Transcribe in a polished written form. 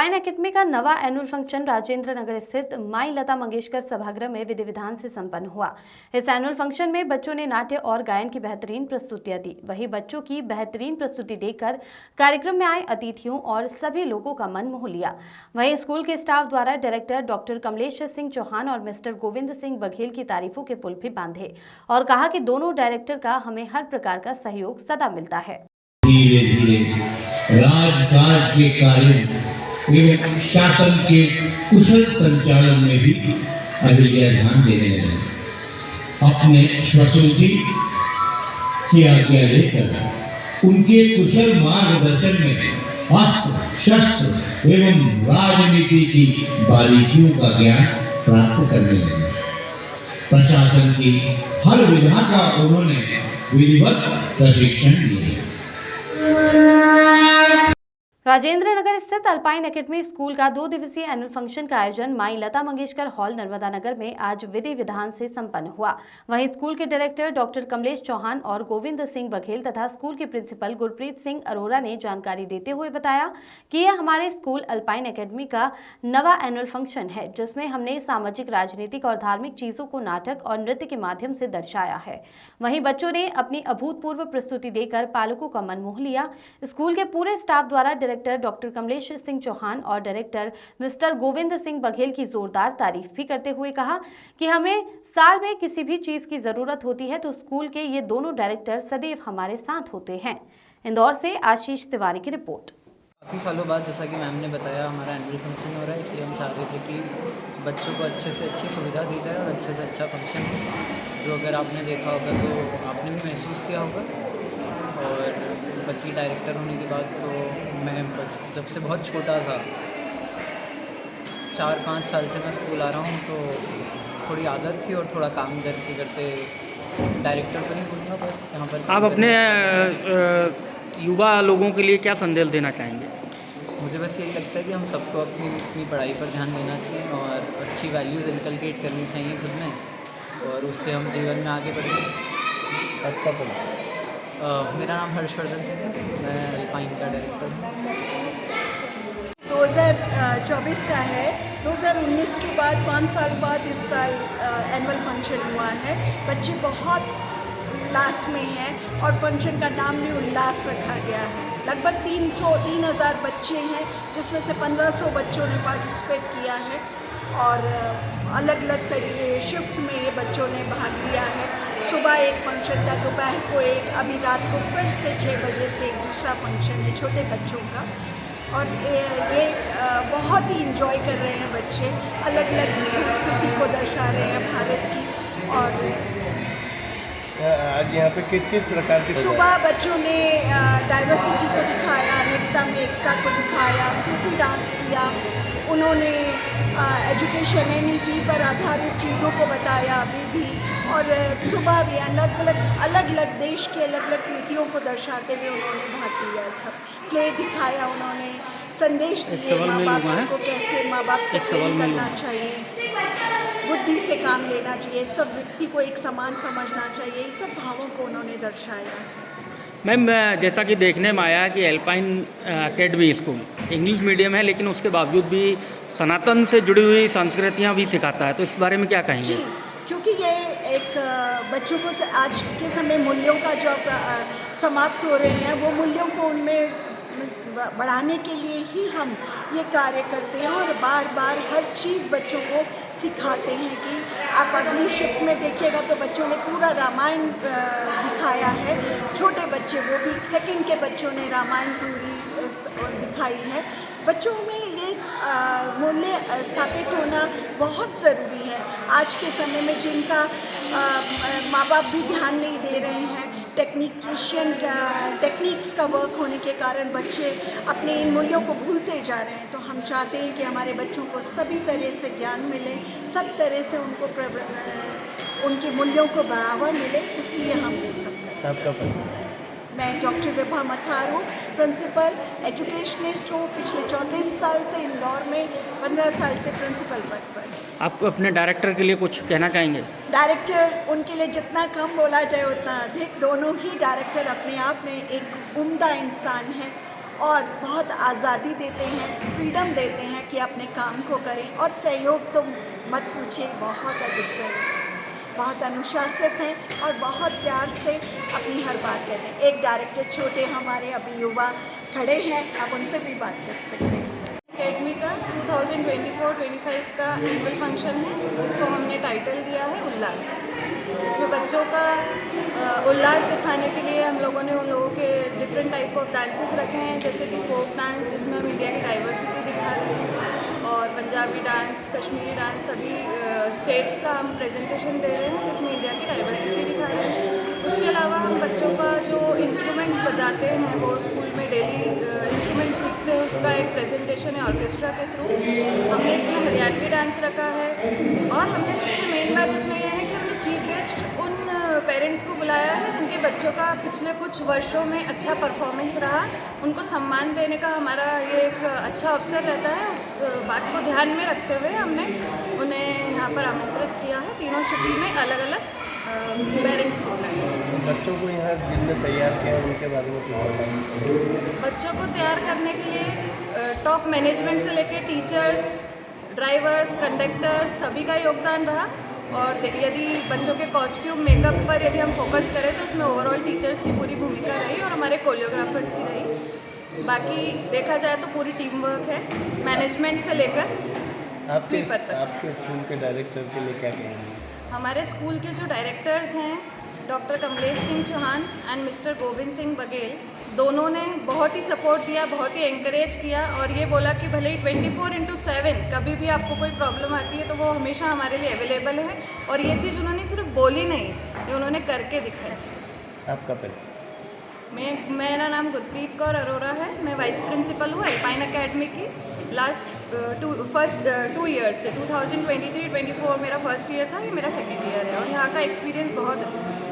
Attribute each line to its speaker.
Speaker 1: Alpine academy का नवा annual function Rajendra Nagar स्थित माई लता मंगेशकर सभागृह में विधि विधान से संपन्न हुआ। इस एनुअल फंक्शन में बच्चों ने नाट्य और गायन की बेहतरीन प्रस्तुतियां दी। वहीं बच्चों की बेहतरीन प्रस्तुति देखकर कार्यक्रम में आए अतिथियों और सभी लोगों का मन मोह लिया। वहीं स्कूल के स्टाफ द्वारा डायरेक्टर डॉक्टर कमलेश सिंह चौहान और मिस्टर गोविंद सिंह बघेल की तारीफों के पुल भी बांधे और कहा कि दोनों डायरेक्टर का हमें हर प्रकार का सहयोग सदा मिलता है।
Speaker 2: धीरे धीरे राजकाज के कार्य एवं शासन के कुशल संचालन में भी अहिल्या ध्यान देने लगे। अपने स्वतंत्री की आज्ञा लेकर उनके कुशल मार्गदर्शन में अस्त्र शस्त्र एवं राजनीति की बारीकियों का ज्ञान प्राप्त करने लगे। प्रशासन की हर विधा का उन्होंने विधिवत प्रशिक्षण दिया।
Speaker 1: राजेंद्र नगर स्थित अल्पाइन एकेडमी स्कूल का 2 दिवसीय एनुअल फंक्शन का आयोजन माई लता मंगेशकर हॉल नर्मदा नगर में आज विधि विधान से संपन्न हुआ। वहीं स्कूल के डायरेक्टर डॉक्टर कमलेश चौहान और गोविंद सिंह बघेल तथा स्कूल के प्रिंसिपल गुरप्रीत सिंह अरोरा ने जानकारी देते हुए बताया कि यह हमारे स्कूल अल्पाइन एकेडमी का नवा एनुअल फंक्शन है, जिसमें हमने सामाजिक, राजनीतिक और धार्मिक चीजों को नाटक और नृत्य के माध्यम से दर्शाया है। वहीं बच्चों ने अपनी अभूतपूर्व प्रस्तुति देकर पालकों का मन मोह लिया। स्कूल के पूरे स्टाफ द्वारा डायरेक्टर डॉक्टर कमलेश सिंह चौहान और डायरेक्टर मिस्टर गोविंद सिंह बघेल की जोरदार तारीफ भी करते हुए कहा कि हमें साल में किसी भी चीज की जरूरत होती है तो स्कूल के ये दोनों डायरेक्टर सदैव हमारे साथ होते हैं। इंदौर से आशीष तिवारी की रिपोर्ट।
Speaker 3: काफ़ी सालों बाद जैसा कि मैम ने बताया हमारा एनुअल फंक्शन हो रहा है, इसलिए हम चाह रहे थे कि बच्चों को अच्छे से अच्छी सुविधा दी जाए और अच्छे से अच्छा फंक्शन हो। जो अगर आपने देखा होगा तो आपने भी महसूस किया होगा। और बच्ची डायरेक्टर होने के बाद तो मैं जब से बहुत छोटा था, 4-5 साल से मैं स्कूल आ रहा हूँ, तो थोड़ी आदत थी और थोड़ा काम करते करते डायरेक्टर तो नहीं बोलूँगा, बस यहाँ पर
Speaker 4: आप अपने युवा लोगों के लिए क्या संदेश देना चाहेंगे?
Speaker 3: मुझे बस यही लगता है कि हम सबको अपनी पढ़ाई पर ध्यान देना चाहिए और अच्छी वैल्यूज़ इनकलकेट करनी चाहिए खुद में, और उससे हम जीवन में आगे बढ़ेंगे। आपका पढ़ा? मेरा नाम हर्षवर्धन सिंह है, मैं अल्पाइन का डायरेक्टर हूँ।
Speaker 5: 2024 का है। 2019 के बाद 5 साल बाद इस साल एनुअल फंक्शन हुआ है। बच्चे बहुत उल्लास में हैं और फंक्शन का नाम भी उल्लास रखा गया है। लगभग 3,000 बच्चे हैं, जिसमें से 1500 बच्चों ने पार्टिसिपेट किया है और अलग अलग तरीके शिफ्ट में ये बच्चों ने भाग लिया है। सुबह एक फंक्शन था, दोपहर को एक, अभी रात को फिर से 6 बजे से एक दूसरा फंक्शन है छोटे बच्चों का। और ये बहुत ही इंजॉय कर रहे हैं बच्चे, अलग अलग संस्कृति को दर्शा रहे हैं भारत की। और
Speaker 6: आज यहाँ पे किस किस प्रकार की
Speaker 5: सुबह बच्चों ने डाइवर्सिटी को दिखाया, अनेकता में एकता को दिखाया, सूफी डांस किया, उन्होंने एजुकेशन NEP पर आधारित चीज़ों को बताया अभी भी। और सुबह भी अलग अलग देश के अलग अलग कृतियों को दर्शाते हुए उन्होंने भाग लिया। सब प्ले दिखाया, उन्होंने संदेश दिए माँ बाप को, कैसे माँ बाप से प्रेम करना चाहिए, बुद्धि से काम लेना चाहिए, सब व्यक्ति को एक समान समझना चाहिए, ये सब भावों को उन्होंने दर्शाया।
Speaker 4: मैम, जैसा कि देखने में आया कि alpine academy school English medium है, लेकिन उसके बावजूद भी सनातन से जुड़ी हुई संस्कृतियाँ भी सिखाता है, तो इस बारे में क्या कहेंगे?
Speaker 5: जी, क्योंकि ये एक बच्चों को आज के समय मूल्यों का जो समाप्त हो रहे हैं, वो मूल्यों को उनमें बढ़ाने के लिए ही हम ये कार्य करते हैं और बार बार हर चीज़ बच्चों को सिखाते हैं। कि आप अगली शिफ्ट में देखिएगा तो बच्चों ने पूरा रामायण दिखाया है, छोटे बच्चे, वो भी 2nd के बच्चों ने रामायण पूरी दिखाई है। बच्चों में ये मूल्य स्थापित होना बहुत ज़रूरी है आज के समय में, जिनका माँ बाप भी ध्यान नहीं दे रहे हैं। टेक्निक्स का वर्क होने के कारण बच्चे अपने इन मूल्यों को भूलते जा रहे हैं। तो हम चाहते हैं कि हमारे बच्चों को सभी तरह से ज्ञान मिले, सब तरह से उनको उनके मूल्यों को बढ़ावा मिले, इसलिए हम ये सब करते हैं।
Speaker 6: आपका परिचय?
Speaker 5: मैं डॉक्टर विभा मथार हूँ, प्रिंसिपल एजुकेशनिस्ट हूँ। पिछले 34 साल से इंदौर में, 15 साल से प्रिंसिपल पद पर।
Speaker 4: आप अपने डायरेक्टर के लिए कुछ कहना चाहेंगे?
Speaker 5: डायरेक्टर, उनके लिए जितना कम बोला जाए उतना अधिक। दोनों ही डायरेक्टर अपने आप में एक उम्दा इंसान है और बहुत आज़ादी देते हैं, फ्रीडम देते हैं कि अपने काम को करें, और सहयोग तो मत पूछिए, बहुत अधिक सहयोग, बहुत अनुशासित हैं और बहुत प्यार से अपनी हर बात कहते हैं। एक डायरेक्टर छोटे हमारे अभी युवा खड़े हैं, आप उनसे भी बात कर सकते हैं।
Speaker 7: एकेडमी का 2024-25 का एनुअल फंक्शन है, इसको हमने टाइटल दिया है उल्लास। इसमें बच्चों का उल्लास दिखाने के लिए हम लोगों ने उन लोगों के डिफरेंट टाइप ऑफ डांसेस रखे हैं, जैसे कि फोक डांस जिसमें हम इंडिया की डाइवर्सिटी दिखा रहे हैं, और पंजाबी डांस, कश्मीरी डांस, सभी स्टेट्स का हम प्रेजेंटेशन दे रहे हैं जिसमें इंडिया की डाइवर्सिटी दिखा रहे हैं। उसके अलावा हम बच्चों का जो इंस्ट्रूमेंट्स बजाते हैं वो स्कूल में डेली इंस्ट्रूमेंट सीखते हैं, उसका एक प्रेजेंटेशन है ऑर्केस्ट्रा के थ्रू। हमने इसमें हरियाणवी डांस रखा है, और हमने सबसे मेन बात इसमें यह है कि हमने चीफ गेस्ट उन पेरेंट्स को बुलाया है जिनके बच्चों का पिछले कुछ वर्षों में अच्छा परफॉर्मेंस रहा, उनको सम्मान देने का हमारा ये एक अच्छा अवसर रहता है। उस बात को ध्यान में रखते हुए हमने उन्हें यहाँ पर आमंत्रित किया है। तीनों शिफ्ट में अलग अलग पेरेंट्स को बुलाया है।
Speaker 6: बच्चों को यहाँ जिनने तैयार किया है उनके बारे में कुछ बताएं।
Speaker 7: बच्चों को तैयार करने के लिए टॉप मैनेजमेंट से लेके टीचर्स, ड्राइवर्स, कंडक्टर्स, सभी का योगदान रहा। और यदि बच्चों के कॉस्ट्यूम, मेकअप पर यदि हम फोकस करें तो उसमें ओवरऑल टीचर्स की पूरी भूमिका रही और हमारे कोरियोग्राफर्स की रही। बाकी देखा जाए तो पूरी टीम वर्क है, मैनेजमेंट से लेकर स्वीपर तक।
Speaker 6: आपके स्कूल के डायरेक्टर के लिए क्या कहेंगे?
Speaker 7: हमारे स्कूल के जो डायरेक्टर्स हैं doctor Kamlesh Singh Chauhan and mister Govind Singh Baghel, दोनों ने बहुत ही सपोर्ट दिया, बहुत ही एंकरेज किया, और ये बोला कि भले ही 24/7 कभी भी आपको कोई प्रॉब्लम आती है तो वो हमेशा हमारे लिए अवेलेबल है। और ये चीज़ उन्होंने सिर्फ बोली नहीं, ये उन्होंने करके दिखाया।
Speaker 6: आपका परिचय?
Speaker 7: मेरा नाम गुरप्रीत कौर अरोरा है, मैं वाइस प्रिंसिपल हूँ एल्पाइन एकेडमी की। लास्ट 2 ईयर्स से 2023-24 मेरा फर्स्ट ईयर था, ये मेरा सेकेंड ईयर है, और यहाँ का एक्सपीरियंस बहुत अच्छा है।